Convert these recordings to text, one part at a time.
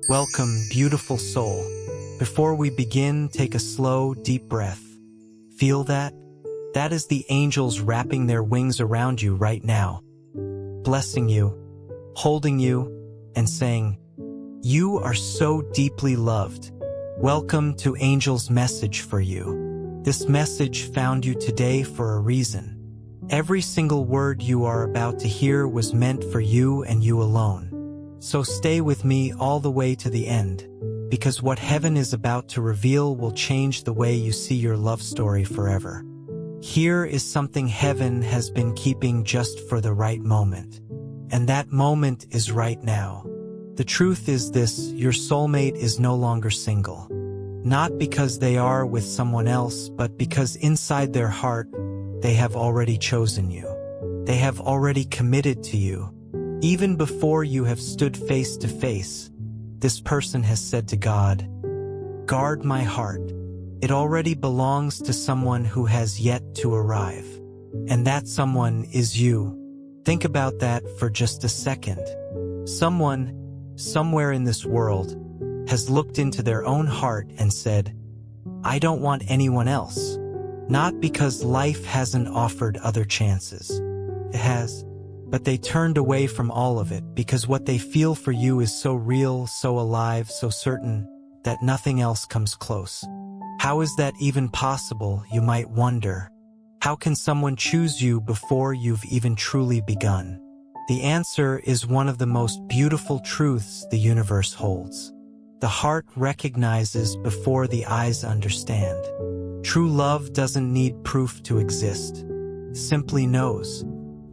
Welcome, beautiful soul. Before we begin, take a slow, deep breath. Feel that? That is the angels wrapping their wings around you right now, blessing you, holding you, and saying, "You are so deeply loved. Welcome to Angel's message for you." This message found you today for a reason. Every single word you are about to hear was meant for you and you alone. So stay with me all the way to the end, because what heaven is about to reveal will change the way you see your love story forever. Here is something heaven has been keeping just for the right moment. And that moment is right now. The truth is this: your soulmate is no longer single. Not because they are with someone else, but because inside their heart, they have already chosen you. They have already committed to you. Even before you have stood face to face, this person has said to God, "Guard my heart. It already belongs to someone who has yet to arrive." And that someone is you. Think about that for just a second. Someone, somewhere in this world, has looked into their own heart and said, "I don't want anyone else." Not because life hasn't offered other chances. It has. But they turned away from all of it because what they feel for you is so real, so alive, so certain, that nothing else comes close. How is that even possible, you might wonder? How can someone choose you before you've even truly begun? The answer is one of the most beautiful truths the universe holds. The heart recognizes before the eyes understand. True love doesn't need proof to exist. It simply knows.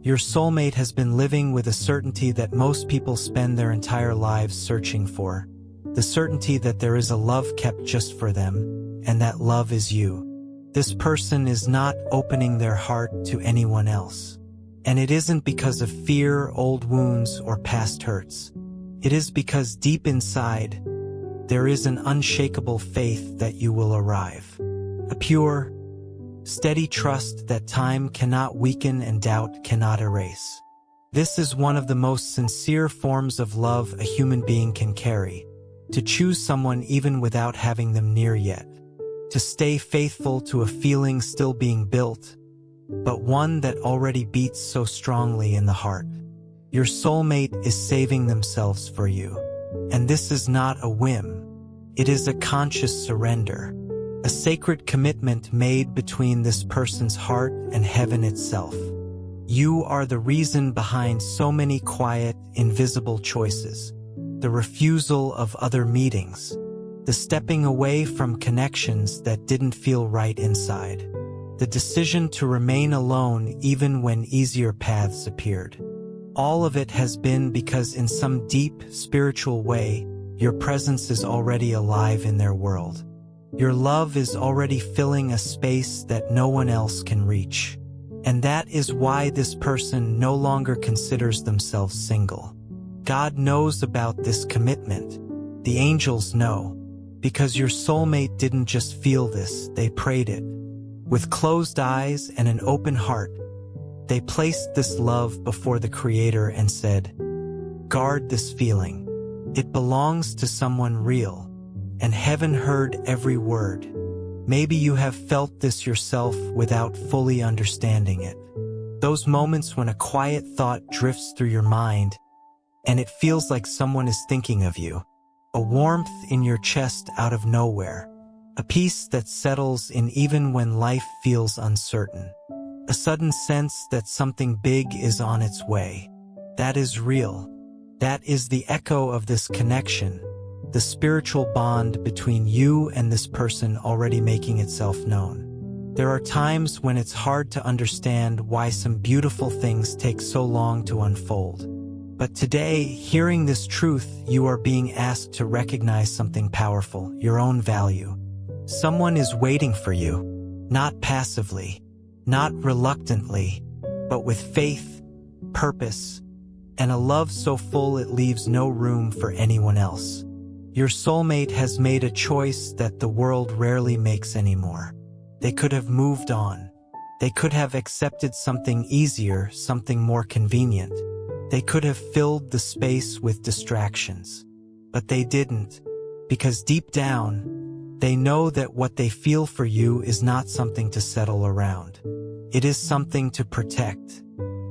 Your soulmate has been living with a certainty that most people spend their entire lives searching for. The certainty that there is a love kept just for them, and that love is you. This person is not opening their heart to anyone else. And it isn't because of fear, old wounds, or past hurts. It is because deep inside, there is an unshakable faith that you will arrive. A pure, steady trust that time cannot weaken and doubt cannot erase. This is one of the most sincere forms of love a human being can carry. To choose someone even without having them near yet. To stay faithful to a feeling still being built, but one that already beats so strongly in the heart. Your soulmate is saving themselves for you. And this is not a whim. It is a conscious surrender. A sacred commitment made between this person's heart and heaven itself. You are the reason behind so many quiet, invisible choices. The refusal of other meetings. The stepping away from connections that didn't feel right inside. The decision to remain alone even when easier paths appeared. All of it has been because in some deep, spiritual way, your presence is already alive in their world. Your love is already filling a space that no one else can reach. And that is why this person no longer considers themselves single. God knows about this commitment. The angels know. Because your soulmate didn't just feel this, they prayed it. With closed eyes and an open heart, they placed this love before the Creator and said, "Guard this feeling. It belongs to someone real." And heaven heard every word. Maybe you have felt this yourself without fully understanding it. Those moments when a quiet thought drifts through your mind, and it feels like someone is thinking of you. A warmth in your chest out of nowhere. A peace that settles in even when life feels uncertain. A sudden sense that something big is on its way. That is real. That is the echo of this connection. The spiritual bond between you and this person already making itself known. There are times when it's hard to understand why some beautiful things take so long to unfold. But today, hearing this truth, you are being asked to recognize something powerful, your own value. Someone is waiting for you, not passively, not reluctantly, but with faith, purpose, and a love so full it leaves no room for anyone else. Your soulmate has made a choice that the world rarely makes anymore. They could have moved on. They could have accepted something easier, something more convenient. They could have filled the space with distractions. but they didn't, because deep down, they know that what they feel for you is not something to settle around. It is something to protect.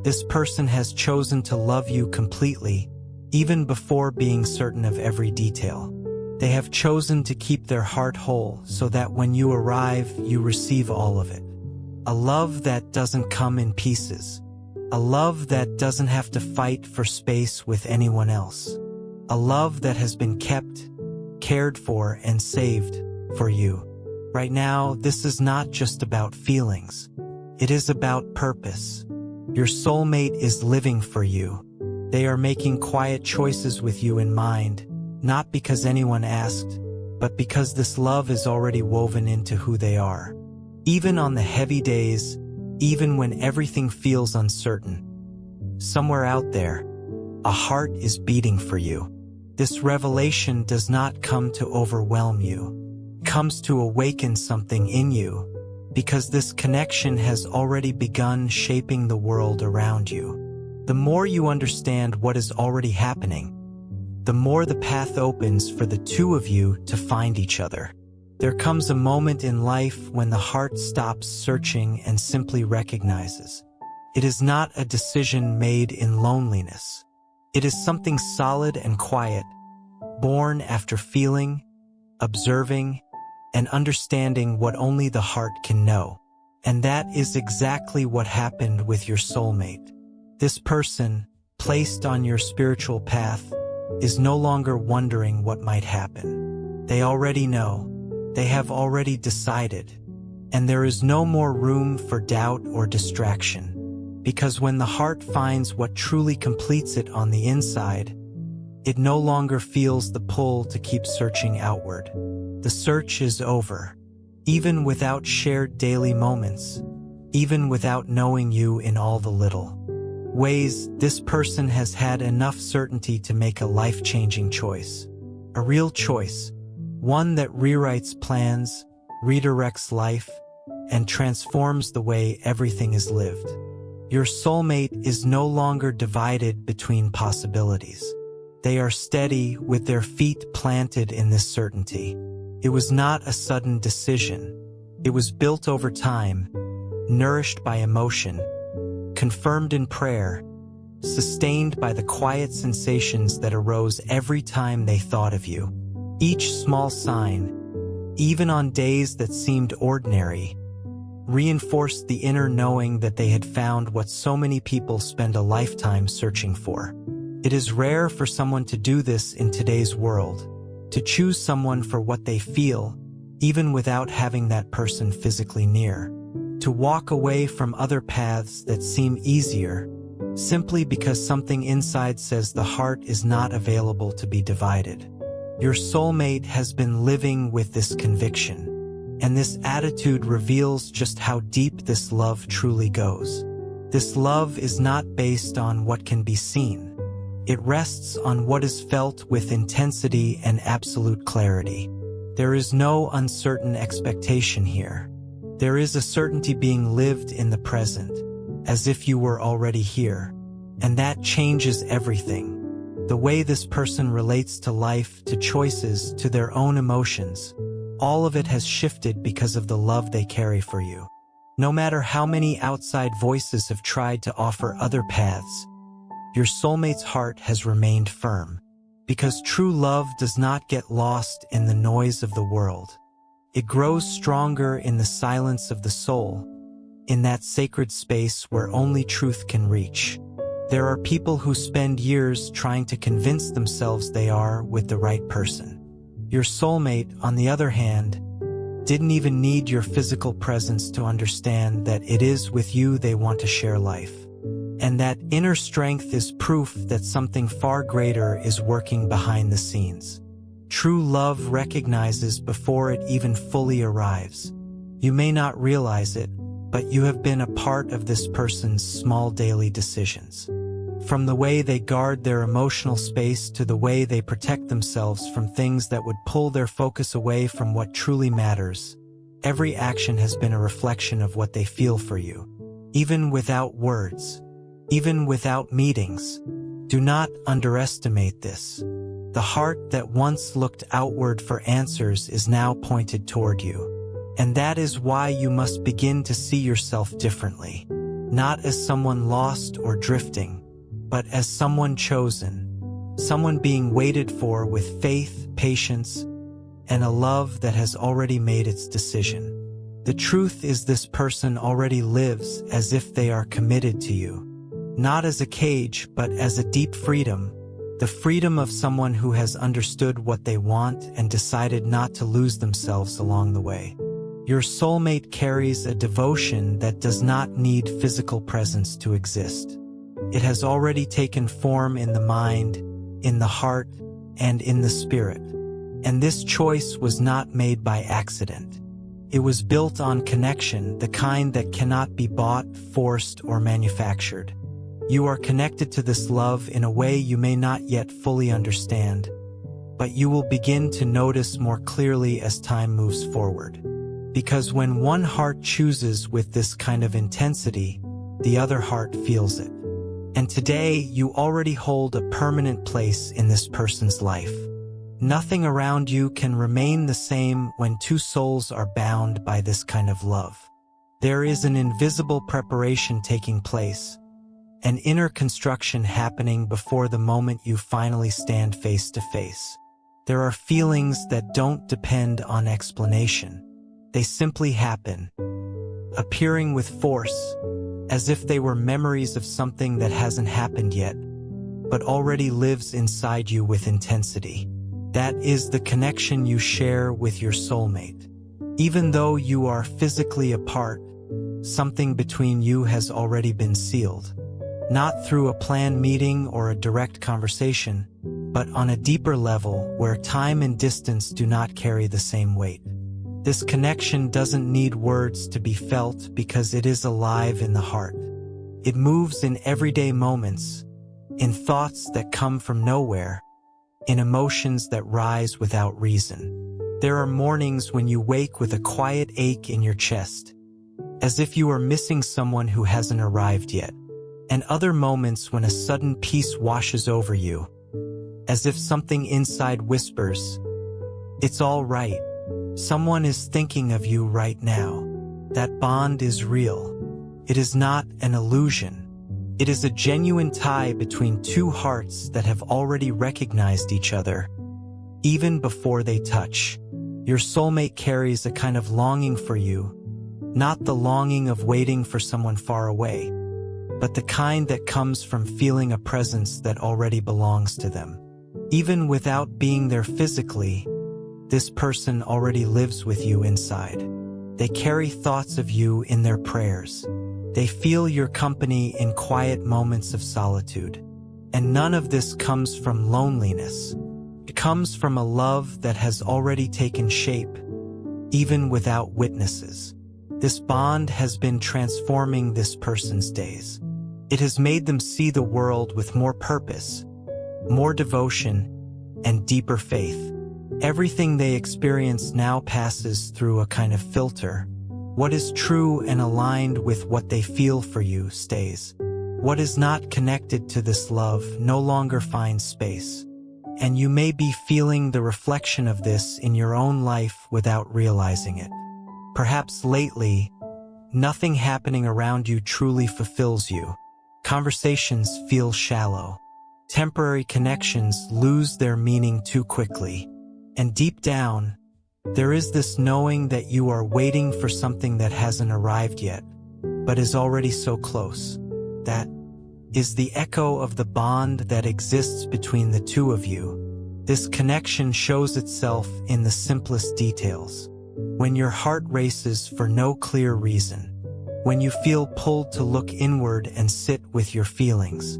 This person has chosen to love you completely, even before being certain of every detail. They have chosen to keep their heart whole so that when you arrive, you receive all of it. A love that doesn't come in pieces. A love that doesn't have to fight for space with anyone else. A love that has been kept, cared for, and saved for you. Right now, this is not just about feelings. It is about purpose. Your soulmate is living for you. They are making quiet choices with you in mind, not because anyone asked, but because this love is already woven into who they are. Even on the heavy days, even when everything feels uncertain, somewhere out there, a heart is beating for you. This revelation does not come to overwhelm you. It comes to awaken something in you, because this connection has already begun shaping the world around you. The more you understand what is already happening, the more the path opens for the two of you to find each other. There comes a moment in life when the heart stops searching and simply recognizes. It is not a decision made in loneliness. It is something solid and quiet, born after feeling, observing, and understanding what only the heart can know. And that is exactly what happened with your soulmate. This person, placed on your spiritual path, is no longer wondering what might happen. They already know. They have already decided. And there is no more room for doubt or distraction. Because when the heart finds what truly completes it on the inside, it no longer feels the pull to keep searching outward. The search is over. Even without shared daily moments, even without knowing you in all the little ways, this person has had enough certainty to make a life-changing choice. A real choice. One that rewrites plans, redirects life, and transforms the way everything is lived. Your soulmate is no longer divided between possibilities. They are steady with their feet planted in this certainty. It was not a sudden decision. It was built over time, nourished by emotion, confirmed in prayer, sustained by the quiet sensations that arose every time they thought of you. Each small sign, even on days that seemed ordinary, reinforced the inner knowing that they had found what so many people spend a lifetime searching for. It is rare for someone to do this in today's world, to choose someone for what they feel, even without having that person physically near. To walk away from other paths that seem easier, simply because something inside says the heart is not available to be divided. Your soulmate has been living with this conviction, and this attitude reveals just how deep this love truly goes. This love is not based on what can be seen. It rests on what is felt with intensity and absolute clarity. There is no uncertain expectation here. There is a certainty being lived in the present, as if you were already here. And that changes everything. The way this person relates to life, to choices, to their own emotions, all of it has shifted because of the love they carry for you. No matter how many outside voices have tried to offer other paths, your soulmate's heart has remained firm. Because true love does not get lost in the noise of the world. It grows stronger in the silence of the soul, in that sacred space where only truth can reach. There are people who spend years trying to convince themselves they are with the right person. Your soulmate, on the other hand, didn't even need your physical presence to understand that it is with you they want to share life. And that inner strength is proof that something far greater is working behind the scenes. True love recognizes before it even fully arrives. You may not realize it, but you have been a part of this person's small daily decisions. From the way they guard their emotional space to the way they protect themselves from things that would pull their focus away from what truly matters, every action has been a reflection of what they feel for you. Even without words, even without meetings, do not underestimate this. The heart that once looked outward for answers is now pointed toward you. And that is why you must begin to see yourself differently. Not as someone lost or drifting, but as someone chosen. Someone being waited for with faith, patience, and a love that has already made its decision. The truth is, this person already lives as if they are committed to you. Not as a cage, but as a deep freedom. The freedom of someone who has understood what they want and decided not to lose themselves along the way. Your soulmate carries a devotion that does not need physical presence to exist. It has already taken form in the mind, in the heart, and in the spirit. And this choice was not made by accident. It was built on connection, the kind that cannot be bought, forced, or manufactured. You are connected to this love in a way you may not yet fully understand, but you will begin to notice more clearly as time moves forward. Because when one heart chooses with this kind of intensity, the other heart feels it. And today, you already hold a permanent place in this person's life. Nothing around you can remain the same when two souls are bound by this kind of love. There is an invisible preparation taking place, an inner construction happening before the moment you finally stand face to face. There are feelings that don't depend on explanation. They simply happen, appearing with force, as if they were memories of something that hasn't happened yet, but already lives inside you with intensity. That is the connection you share with your soulmate. Even though you are physically apart, something between you has already been sealed. Not through a planned meeting or a direct conversation, but on a deeper level where time and distance do not carry the same weight. This connection doesn't need words to be felt because it is alive in the heart. It moves in everyday moments, in thoughts that come from nowhere, in emotions that rise without reason. There are mornings when you wake with a quiet ache in your chest, as if you are missing someone who hasn't arrived yet, and other moments when a sudden peace washes over you, as if something inside whispers, "It's all right. Someone is thinking of you right now." That bond is real. It is not an illusion. It is a genuine tie between two hearts that have already recognized each other, even before they touch. Your soulmate carries a kind of longing for you, not the longing of waiting for someone far away, but the kind that comes from feeling a presence that already belongs to them. Even without being there physically, this person already lives with you inside. They carry thoughts of you in their prayers. They feel your company in quiet moments of solitude. And none of this comes from loneliness. It comes from a love that has already taken shape, even without witnesses. This bond has been transforming this person's days. It has made them see the world with more purpose, more devotion, and deeper faith. Everything they experience now passes through a kind of filter. What is true and aligned with what they feel for you stays. What is not connected to this love no longer finds space. And you may be feeling the reflection of this in your own life without realizing it. Perhaps lately, nothing happening around you truly fulfills you. Conversations feel shallow. Temporary connections lose their meaning too quickly. And deep down, there is this knowing that you are waiting for something that hasn't arrived yet, but is already so close. That is the echo of the bond that exists between the two of you. This connection shows itself in the simplest details. When your heart races for no clear reason. When you feel pulled to look inward and sit with your feelings.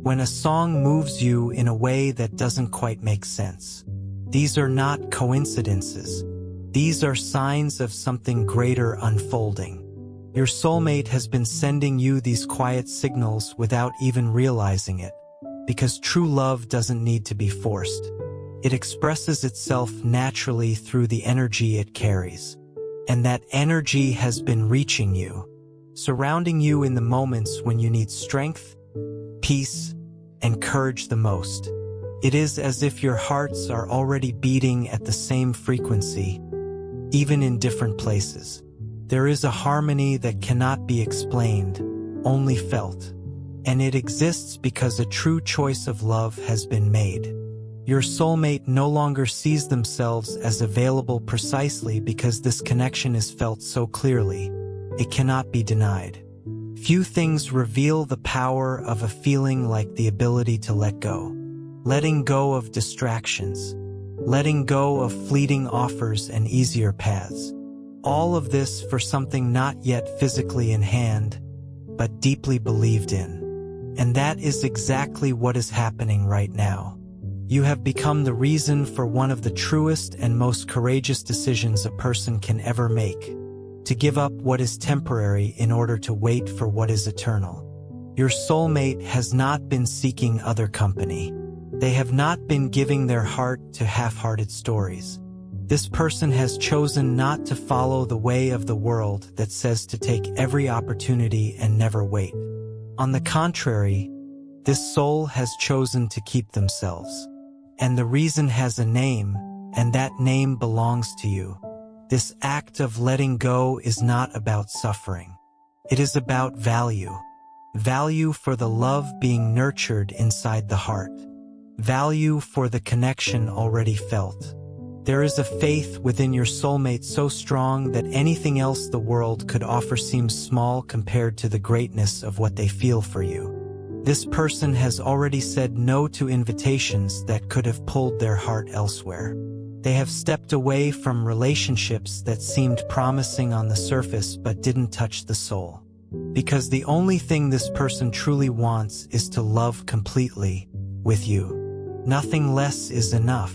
When a song moves you in a way that doesn't quite make sense. These are not coincidences. These are signs of something greater unfolding. Your soulmate has been sending you these quiet signals without even realizing it, because true love doesn't need to be forced. It expresses itself naturally through the energy it carries. And that energy has been reaching you, surrounding you in the moments when you need strength, peace, and courage the most. It is as if your hearts are already beating at the same frequency, even in different places. There is a harmony that cannot be explained, only felt. And it exists because a true choice of love has been made. Your soulmate no longer sees themselves as available precisely because this connection is felt so clearly. It cannot be denied. Few things reveal the power of a feeling like the ability to let go. Letting go of distractions. Letting go of fleeting offers and easier paths. All of this for something not yet physically in hand, but deeply believed in. And that is exactly what is happening right now. You have become the reason for one of the truest and most courageous decisions a person can ever make. To give up what is temporary in order to wait for what is eternal. Your soulmate has not been seeking other company. They have not been giving their heart to half-hearted stories. This person has chosen not to follow the way of the world that says to take every opportunity and never wait. On the contrary, this soul has chosen to keep themselves. And the reason has a name, and that name belongs to you. This act of letting go is not about suffering. It is about value. Value for the love being nurtured inside the heart. Value for the connection already felt. There is a faith within your soulmate so strong that anything else the world could offer seems small compared to the greatness of what they feel for you. This person has already said no to invitations that could have pulled their heart elsewhere. They have stepped away from relationships that seemed promising on the surface but didn't touch the soul. Because the only thing this person truly wants is to love completely, with you. Nothing less is enough.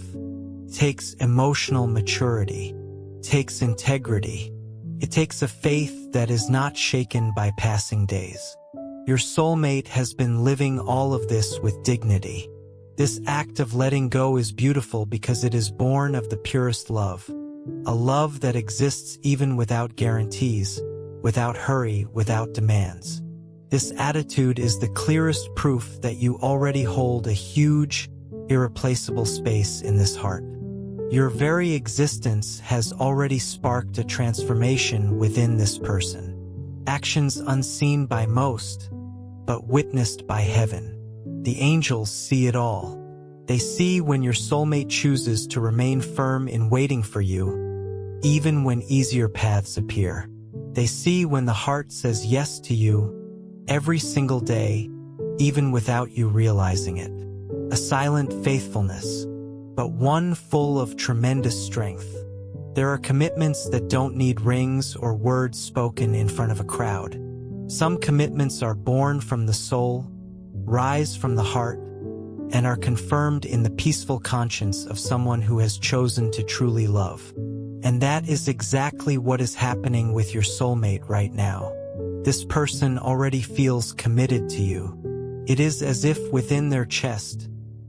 It takes emotional maturity. It takes integrity. It takes a faith that is not shaken by passing days. Your soulmate has been living all of this with dignity. This act of letting go is beautiful because it is born of the purest love. A love that exists even without guarantees, without hurry, without demands. This attitude is the clearest proof that you already hold a huge, irreplaceable space in this heart. Your very existence has already sparked a transformation within this person. Actions unseen by most, but witnessed by heaven. The angels see it all. They see when your soulmate chooses to remain firm in waiting for you, even when easier paths appear. They see when the heart says yes to you every single day, even without you realizing it. A silent faithfulness, but one full of tremendous strength. There are commitments that don't need rings or words spoken in front of a crowd. Some commitments are born from the soul, rise from the heart, and are confirmed in the peaceful conscience of someone who has chosen to truly love. And that is exactly what is happening with your soulmate right now. This person already feels committed to you. It is as if within their chest,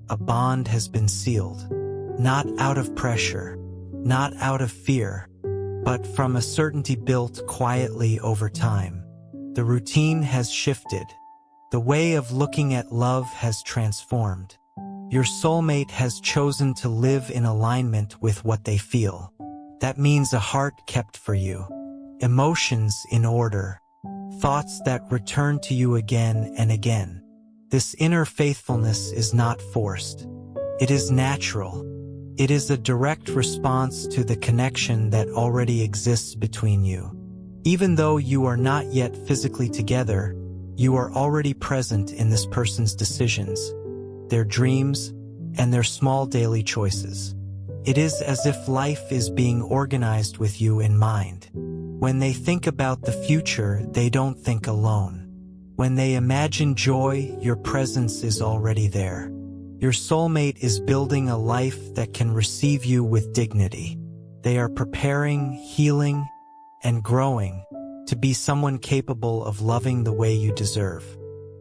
a bond has been sealed. Not out of pressure, not out of fear, but from a certainty built quietly over time. The routine has shifted. The way of looking at love has transformed. Your soulmate has chosen to live in alignment with what they feel. That means a heart kept for you, emotions in order, thoughts that return to you again and again. This inner faithfulness is not forced. It is natural. It is a direct response to the connection that already exists between you. Even though you are not yet physically together, you are already present in this person's decisions, their dreams, and their small daily choices. It is as if life is being organized with you in mind. When they think about the future, they don't think alone. When they imagine joy, your presence is already there. Your soulmate is building a life that can receive you with dignity. They are preparing, healing, and growing to be someone capable of loving the way you deserve.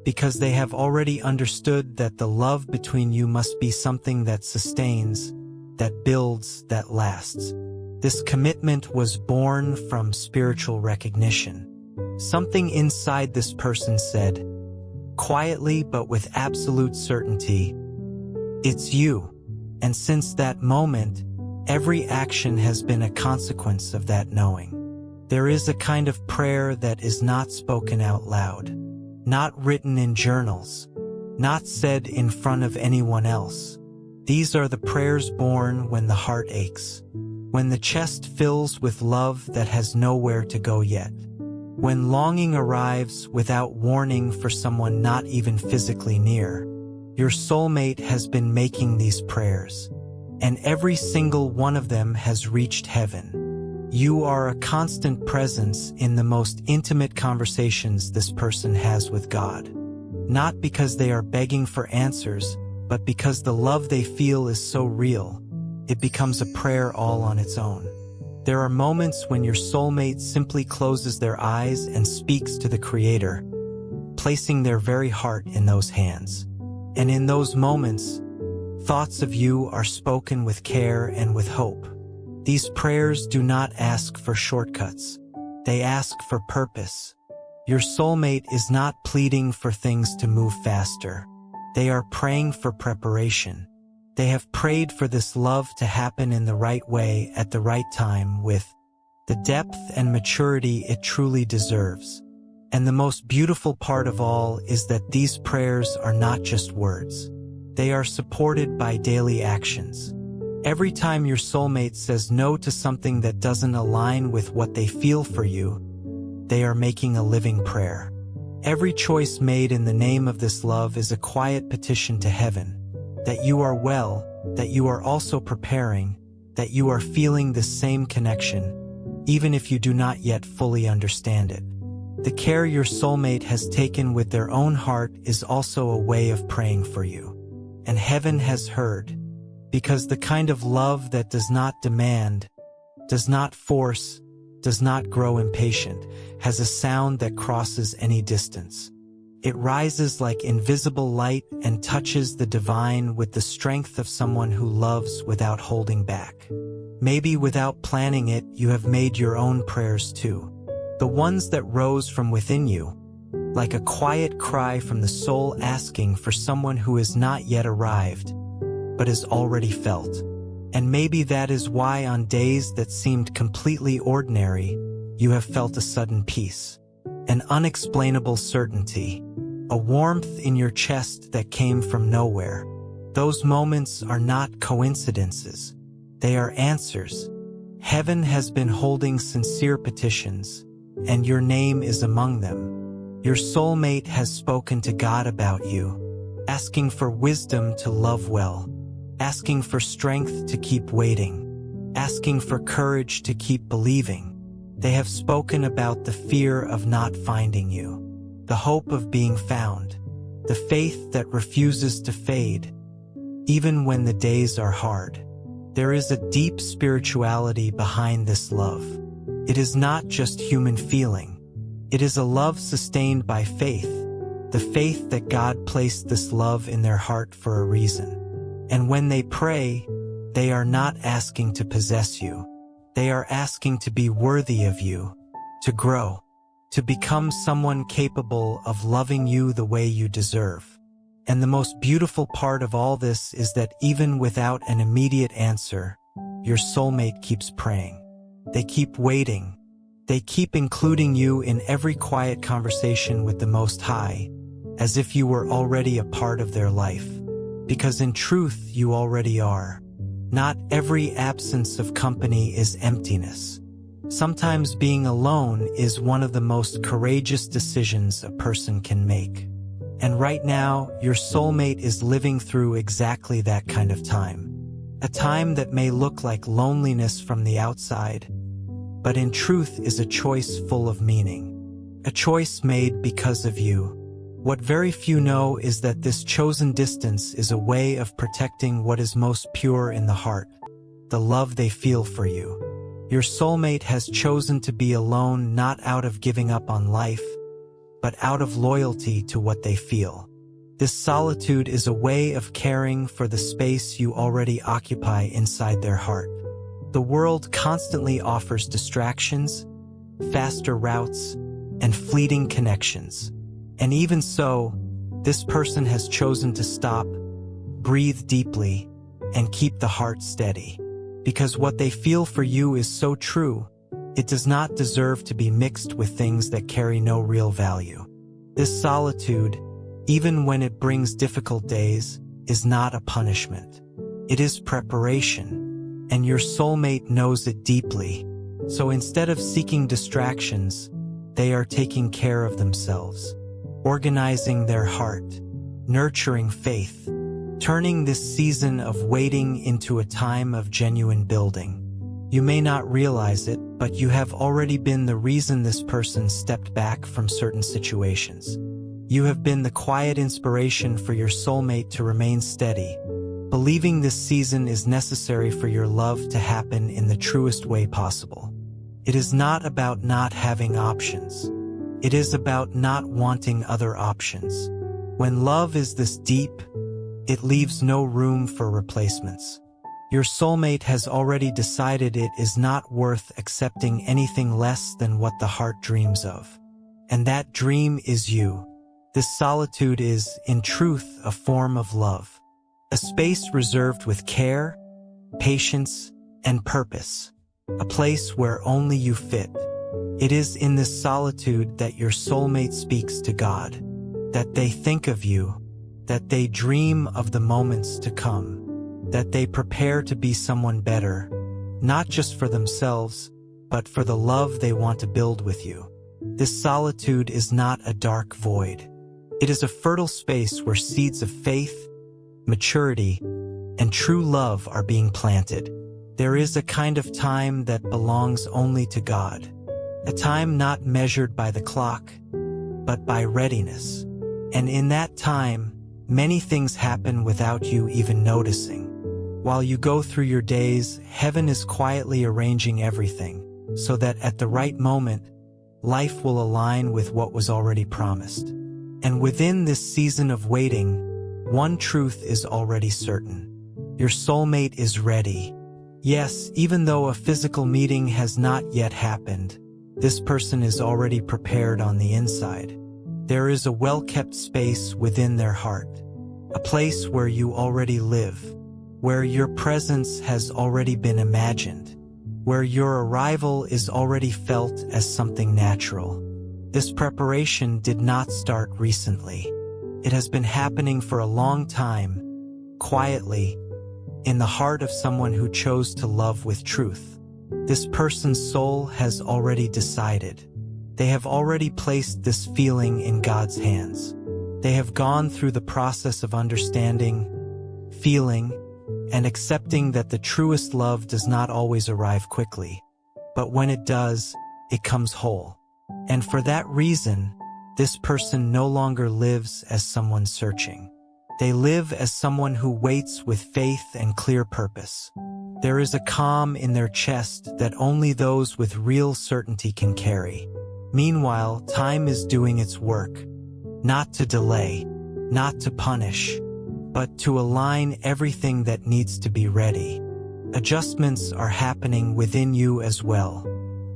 Because they have already understood that the love between you must be something that sustains, that builds, that lasts. This commitment was born from spiritual recognition. Something inside this person said, quietly but with absolute certainty, It's you. And since that moment, every action has been a consequence of that knowing. There is a kind of prayer that is not spoken out loud, not written in journals, not said in front of anyone else. These are the prayers born when the heart aches, when the chest fills with love that has nowhere to go yet, when longing arrives without warning for someone not even physically near. Your soulmate has been making these prayers, and every single one of them has reached heaven. You are a constant presence in the most intimate conversations this person has with God. Not because they are begging for answers, but because the love they feel is so real, it becomes a prayer all on its own. There are moments when your soulmate simply closes their eyes and speaks to the Creator, placing their very heart in those hands. And in those moments, thoughts of you are spoken with care and with hope. These prayers do not ask for shortcuts. They ask for purpose. Your soulmate is not pleading for things to move faster. They are praying for preparation. They have prayed for this love to happen in the right way at the right time with the depth and maturity it truly deserves. And the most beautiful part of all is that these prayers are not just words. They are supported by daily actions. Every time your soulmate says no to something that doesn't align with what they feel for you, they are making a living prayer. Every choice made in the name of this love is a quiet petition to heaven, that you are well, that you are also preparing, that you are feeling the same connection, even if you do not yet fully understand it. The care your soulmate has taken with their own heart is also a way of praying for you. And heaven has heard, because the kind of love that does not demand, does not force, does not grow impatient, has a sound that crosses any distance. It rises like invisible light and touches the divine with the strength of someone who loves without holding back. Maybe without planning it, you have made your own prayers too. The ones that rose from within you, like a quiet cry from the soul asking for someone who has not yet arrived, but is already felt. And maybe that is why on days that seemed completely ordinary, you have felt a sudden peace, an unexplainable certainty, a warmth in your chest that came from nowhere. Those moments are not coincidences. They are answers. Heaven has been holding sincere petitions, and your name is among them. Your soulmate has spoken to God about you, asking for wisdom to love well, asking for strength to keep waiting, asking for courage to keep believing. They have spoken about the fear of not finding you, the hope of being found, the faith that refuses to fade, even when the days are hard. There is a deep spirituality behind this love. It is not just human feeling. It is a love sustained by faith, the faith that God placed this love in their heart for a reason. And when they pray, they are not asking to possess you. They are asking to be worthy of you, to grow, to become someone capable of loving you the way you deserve. And the most beautiful part of all this is that even without an immediate answer, your soulmate keeps praying. They keep waiting. They keep including you in every quiet conversation with the Most High, as if you were already a part of their life. Because in truth, you already are. Not every absence of company is emptiness. Sometimes being alone is one of the most courageous decisions a person can make. And right now, your soulmate is living through exactly that kind of time. A time that may look like loneliness from the outside, but in truth is a choice full of meaning. A choice made because of you. What very few know is that this chosen distance is a way of protecting what is most pure in the heart, the love they feel for you. Your soulmate has chosen to be alone not out of giving up on life, but out of loyalty to what they feel. This solitude is a way of caring for the space you already occupy inside their heart. The world constantly offers distractions, faster routes, and fleeting connections. And even so, this person has chosen to stop, breathe deeply, and keep the heart steady. Because what they feel for you is so true, it does not deserve to be mixed with things that carry no real value. This solitude, even when it brings difficult days, is not a punishment. It is preparation, and your soulmate knows it deeply. So instead of seeking distractions, they are taking care of themselves, organizing their heart, nurturing faith, turning this season of waiting into a time of genuine building. You may not realize it, but you have already been the reason this person stepped back from certain situations. You have been the quiet inspiration for your soulmate to remain steady, believing this season is necessary for your love to happen in the truest way possible. It is not about not having options. It is about not wanting other options. When love is this deep, it leaves no room for replacements. Your soulmate has already decided it is not worth accepting anything less than what the heart dreams of. And that dream is you. This solitude is, in truth, a form of love. A space reserved with care, patience, and purpose. A place where only you fit. It is in this solitude that your soulmate speaks to God, that they think of you, that they dream of the moments to come, that they prepare to be someone better, not just for themselves, but for the love they want to build with you. This solitude is not a dark void. It is a fertile space where seeds of faith, maturity, and true love are being planted. There is a kind of time that belongs only to God, a time not measured by the clock, but by readiness. And in that time, many things happen without you even noticing. While you go through your days, heaven is quietly arranging everything, so that at the right moment, life will align with what was already promised. And within this season of waiting, one truth is already certain. Your soulmate is ready. Yes, even though a physical meeting has not yet happened, this person is already prepared on the inside. There is a well-kept space within their heart, a place where you already live, where your presence has already been imagined, where your arrival is already felt as something natural. This preparation did not start recently. It has been happening for a long time, quietly, in the heart of someone who chose to love with truth. This person's soul has already decided. They have already placed this feeling in God's hands. They have gone through the process of understanding, feeling, and accepting that the truest love does not always arrive quickly, but when it does, it comes whole. And for that reason, this person no longer lives as someone searching. They live as someone who waits with faith and clear purpose. There is a calm in their chest that only those with real certainty can carry. Meanwhile, time is doing its work, not to delay, not to punish, but to align everything that needs to be ready. Adjustments are happening within you as well.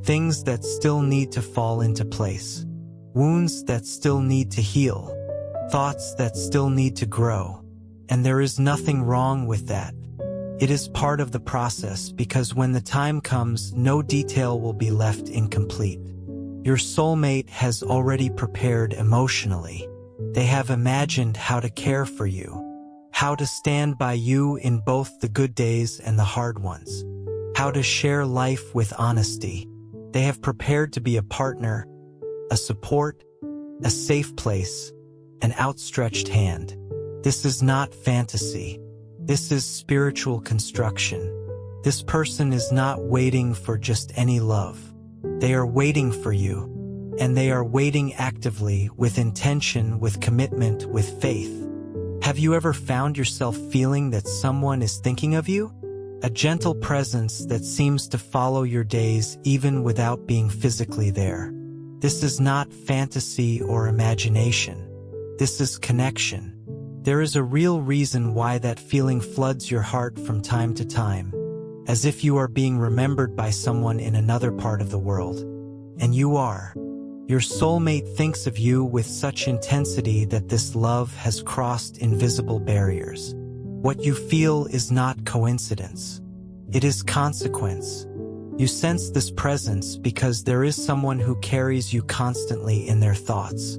Things that still need to fall into place. Wounds that still need to heal. Thoughts that still need to grow. And there is nothing wrong with that. It is part of the process because when the time comes, no detail will be left incomplete. Your soulmate has already prepared emotionally. They have imagined how to care for you, how to stand by you in both the good days and the hard ones, how to share life with honesty. They have prepared to be a partner, a support, a safe place, an outstretched hand. This is not fantasy. This is spiritual construction. This person is not waiting for just any love. They are waiting for you, and they are waiting actively, with intention, with commitment, with faith. Have you ever found yourself feeling that someone is thinking of you? A gentle presence that seems to follow your days even without being physically there. This is not fantasy or imagination. This is connection. There is a real reason why that feeling floods your heart from time to time, as if you are being remembered by someone in another part of the world. And you are. Your soulmate thinks of you with such intensity that this love has crossed invisible barriers. What you feel is not coincidence. It is consequence. You sense this presence because there is someone who carries you constantly in their thoughts,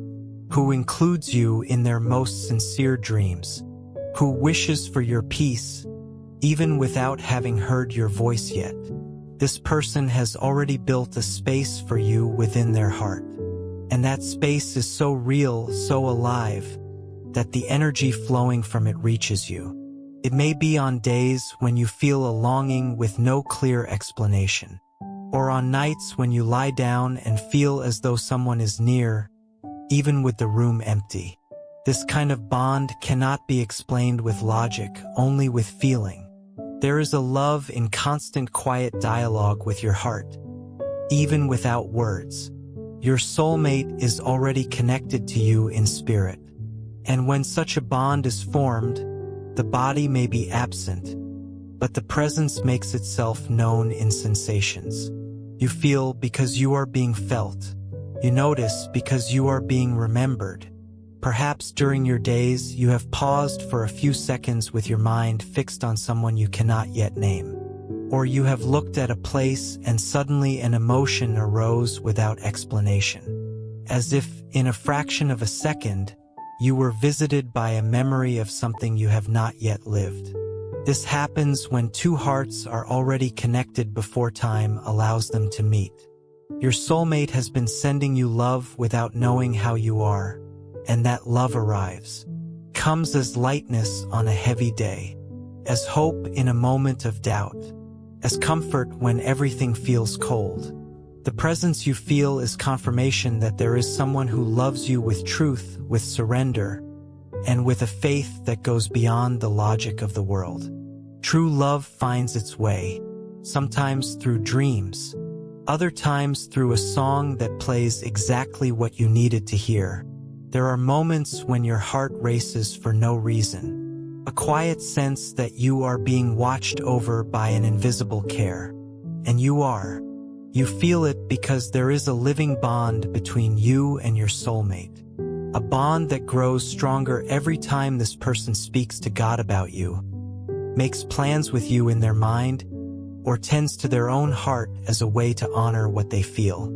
who includes you in their most sincere dreams, who wishes for your peace, even without having heard your voice yet. This person has already built a space for you within their heart. And that space is so real, so alive, that the energy flowing from it reaches you. It may be on days when you feel a longing with no clear explanation, or on nights when you lie down and feel as though someone is near, even with the room empty. This kind of bond cannot be explained with logic, only with feeling. There is a love in constant quiet dialogue with your heart, even without words. Your soulmate is already connected to you in spirit. And when such a bond is formed, the body may be absent, but the presence makes itself known in sensations. You feel because you are being felt. You notice because you are being remembered. Perhaps during your days you have paused for a few seconds with your mind fixed on someone you cannot yet name. Or you have looked at a place and suddenly an emotion arose without explanation. As if, in a fraction of a second, you were visited by a memory of something you have not yet lived. This happens when two hearts are already connected before time allows them to meet. Your soulmate has been sending you love without knowing how you are, and that love arrives. Comes as lightness on a heavy day, as hope in a moment of doubt, as comfort when everything feels cold. The presence you feel is confirmation that there is someone who loves you with truth, with surrender, and with a faith that goes beyond the logic of the world. True love finds its way, sometimes through dreams, other times through a song that plays exactly what you needed to hear. There are moments when your heart races for no reason, a quiet sense that you are being watched over by an invisible care. And you are. You feel it because there is a living bond between you and your soulmate. A bond that grows stronger every time this person speaks to God about you, makes plans with you in their mind, or tends to their own heart as a way to honor what they feel.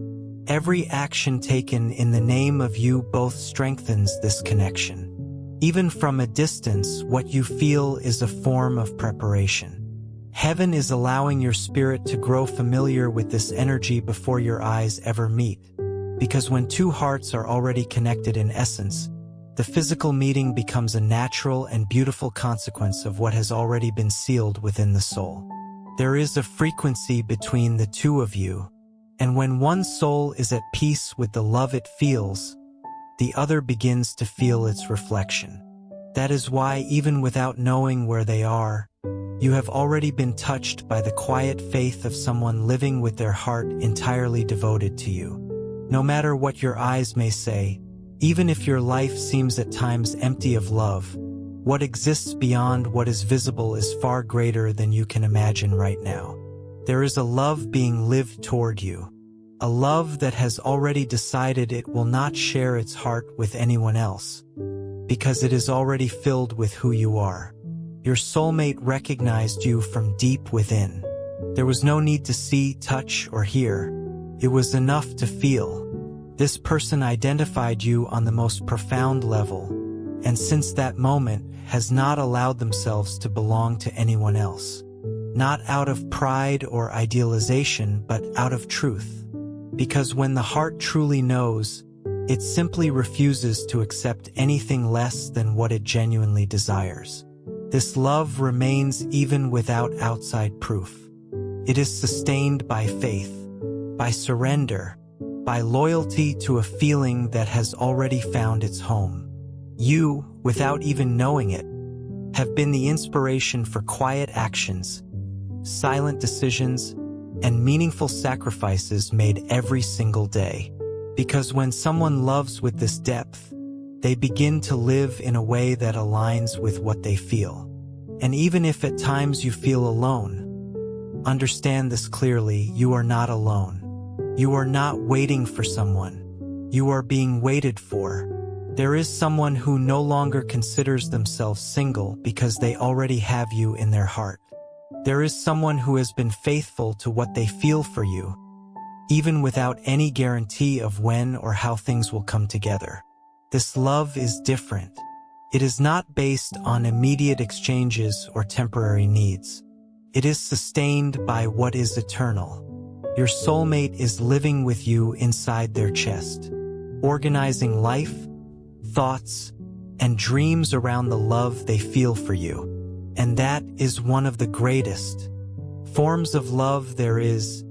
Every action taken in the name of you both strengthens this connection. Even from a distance, what you feel is a form of preparation. Heaven is allowing your spirit to grow familiar with this energy before your eyes ever meet. Because when two hearts are already connected in essence, the physical meeting becomes a natural and beautiful consequence of what has already been sealed within the soul. There is a frequency between the two of you, and when one soul is at peace with the love it feels, the other begins to feel its reflection. That is why, even without knowing where they are, you have already been touched by the quiet faith of someone living with their heart entirely devoted to you. No matter what your eyes may say, even if your life seems at times empty of love, what exists beyond what is visible is far greater than you can imagine right now. There is a love being lived toward you, a love that has already decided it will not share its heart with anyone else, because it is already filled with who you are. Your soulmate recognized you from deep within. There was no need to see, touch, or hear. It was enough to feel. This person identified you on the most profound level, and since that moment has not allowed themselves to belong to anyone else. Not out of pride or idealization, but out of truth. Because when the heart truly knows, it simply refuses to accept anything less than what it genuinely desires. This love remains even without outside proof. It is sustained by faith, by surrender, by loyalty to a feeling that has already found its home. You, without even knowing it, have been the inspiration for quiet actions, silent decisions, and meaningful sacrifices made every single day. Because when someone loves with this depth, they begin to live in a way that aligns with what they feel. And even if at times you feel alone, understand this clearly: you are not alone. You are not waiting for someone. You are being waited for. There is someone who no longer considers themselves single because they already have you in their heart. There is someone who has been faithful to what they feel for you, even without any guarantee of when or how things will come together. This love is different. It is not based on immediate exchanges or temporary needs. It is sustained by what is eternal. Your soulmate is living with you inside their chest, organizing life, thoughts, and dreams around the love they feel for you. And that is one of the greatest forms of love there is,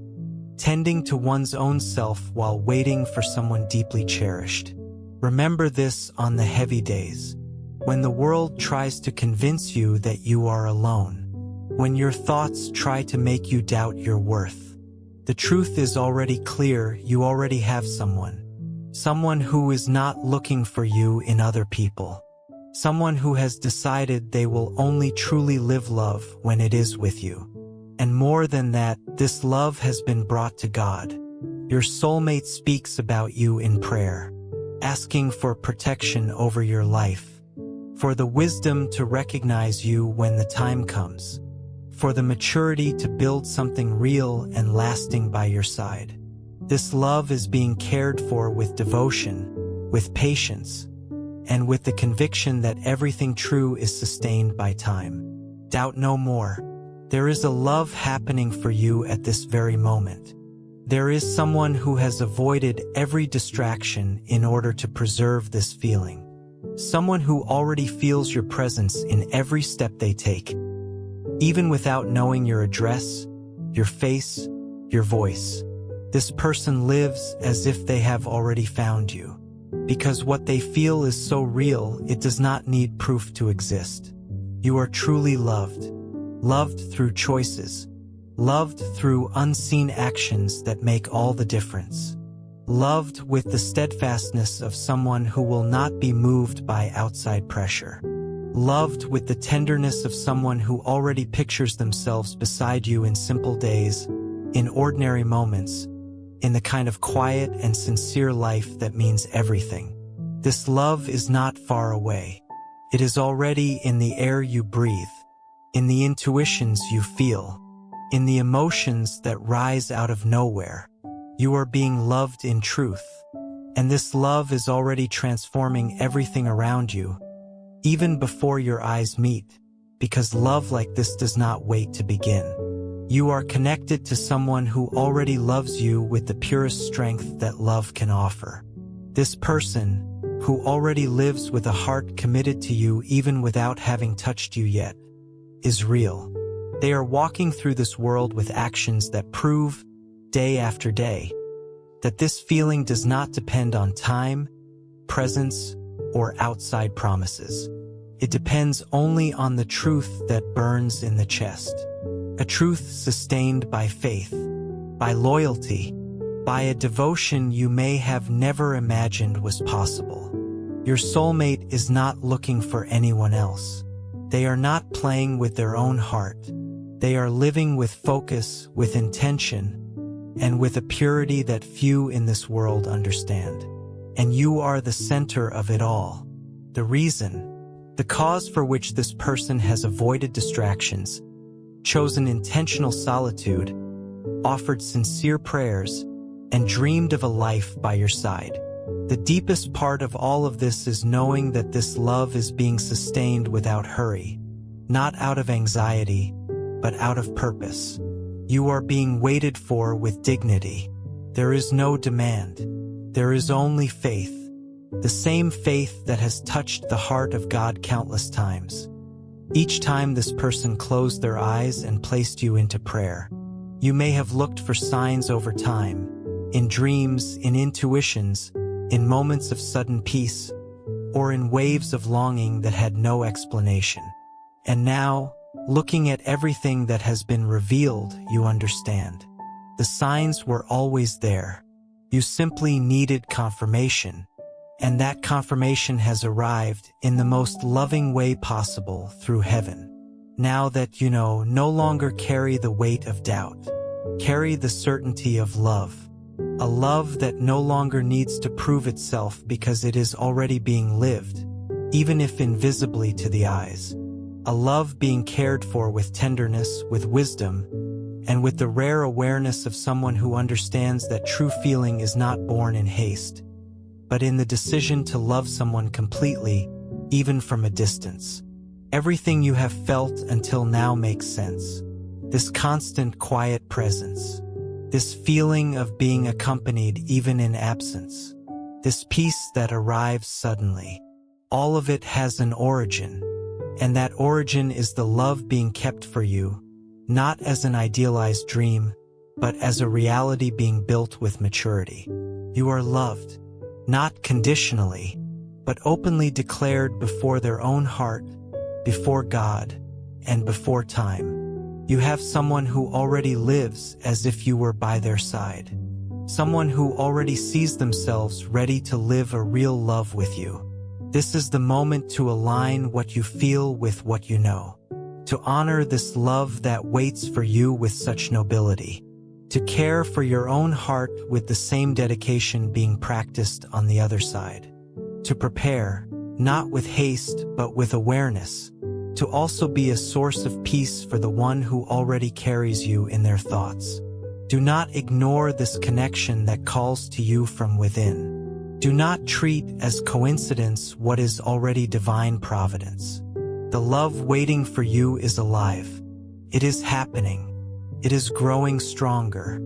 tending to one's own self while waiting for someone deeply cherished. Remember this on the heavy days, when the world tries to convince you that you are alone, when your thoughts try to make you doubt your worth. The truth is already clear. You already have someone who is not looking for you in other people, someone who has decided they will only truly live love when it is with you. And more than that, this love has been brought to God. Your soulmate speaks about you in prayer, asking for protection over your life, for the wisdom to recognize you when the time comes, for the maturity to build something real and lasting by your side. This love is being cared for with devotion, with patience, and with the conviction that everything true is sustained by time. Doubt no more. There is a love happening for you at this very moment. There is someone who has avoided every distraction in order to preserve this feeling. Someone who already feels your presence in every step they take, even without knowing your address, your face, your voice. This person lives as if they have already found you, because what they feel is so real it does not need proof to exist. You are truly loved, loved through choices, loved through unseen actions that make all the difference, loved with the steadfastness of someone who will not be moved by outside pressure, loved with the tenderness of someone who already pictures themselves beside you in simple days, in ordinary moments, in the kind of quiet and sincere life that means everything. This love is not far away. It is already in the air you breathe, in the intuitions you feel, in the emotions that rise out of nowhere. You are being loved in truth, and this love is already transforming everything around you, even before your eyes meet, because love like this does not wait to begin. You are connected to someone who already loves you with the purest strength that love can offer. This person, who already lives with a heart committed to you even without having touched you yet, is real. They are walking through this world with actions that prove, day after day, that this feeling does not depend on time, presence, or outside promises. It depends only on the truth that burns in the chest. A truth sustained by faith, by loyalty, by a devotion you may have never imagined was possible. Your soulmate is not looking for anyone else. They are not playing with their own heart. They are living with focus, with intention, and with a purity that few in this world understand. And you are the center of it all. The reason, the cause for which this person has avoided distractions, chosen intentional solitude, offered sincere prayers, and dreamed of a life by your side. The deepest part of all of this is knowing that this love is being sustained without hurry, not out of anxiety, but out of purpose. You are being waited for with dignity. There is no demand. There is only faith, the same faith that has touched the heart of God countless times. Each time this person closed their eyes and placed you into prayer, you may have looked for signs over time, in dreams, in intuitions, in moments of sudden peace, or in waves of longing that had no explanation. And now, looking at everything that has been revealed, you understand. The signs were always there. You simply needed confirmation. And that confirmation has arrived in the most loving way possible through heaven. Now that you no longer carry the weight of doubt, carry the certainty of love. A love that no longer needs to prove itself because it is already being lived, even if invisibly to the eyes. A love being cared for with tenderness, with wisdom, and with the rare awareness of someone who understands that true feeling is not born in haste, but in the decision to love someone completely, even from a distance. Everything you have felt until now makes sense. This constant quiet presence. This feeling of being accompanied even in absence. This peace that arrives suddenly. All of it has an origin, and that origin is the love being kept for you, not as an idealized dream, but as a reality being built with maturity. You are loved, not conditionally, but openly declared before their own heart, before God, and before time. You have someone who already lives as if you were by their side. Someone who already sees themselves ready to live a real love with you. This is the moment to align what you feel with what you know. To honor this love that waits for you with such nobility. To care for your own heart with the same dedication being practiced on the other side. To prepare, not with haste but with awareness. To also be a source of peace for the one who already carries you in their thoughts. Do not ignore this connection that calls to you from within. Do not treat as coincidence what is already divine providence. The love waiting for you is alive. It is happening. It is growing stronger.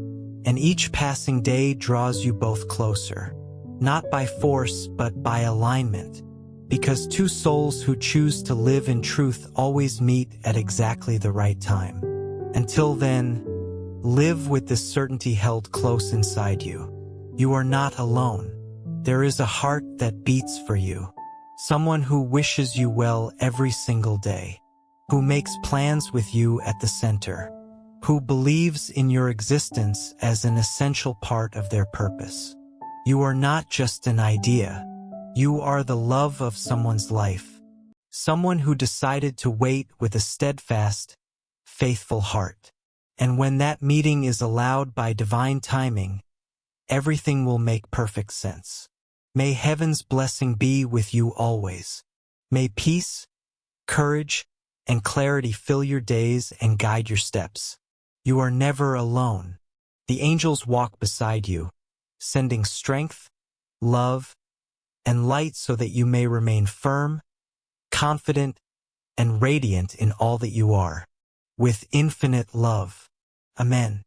And each passing day draws you both closer. Not by force but by alignment. Because two souls who choose to live in truth always meet at exactly the right time. Until then, live with this certainty held close inside you. You are not alone. There is a heart that beats for you. Someone who wishes you well every single day. Who makes plans with you at the center. Who believes in your existence as an essential part of their purpose. You are not just an idea. You are the love of someone's life. Someone who decided to wait with a steadfast, faithful heart. And when that meeting is allowed by divine timing, everything will make perfect sense. May heaven's blessing be with you always. May peace, courage, and clarity fill your days and guide your steps. You are never alone. The angels walk beside you, sending strength, love, and light so that you may remain firm, confident, and radiant in all that you are. With infinite love. Amen.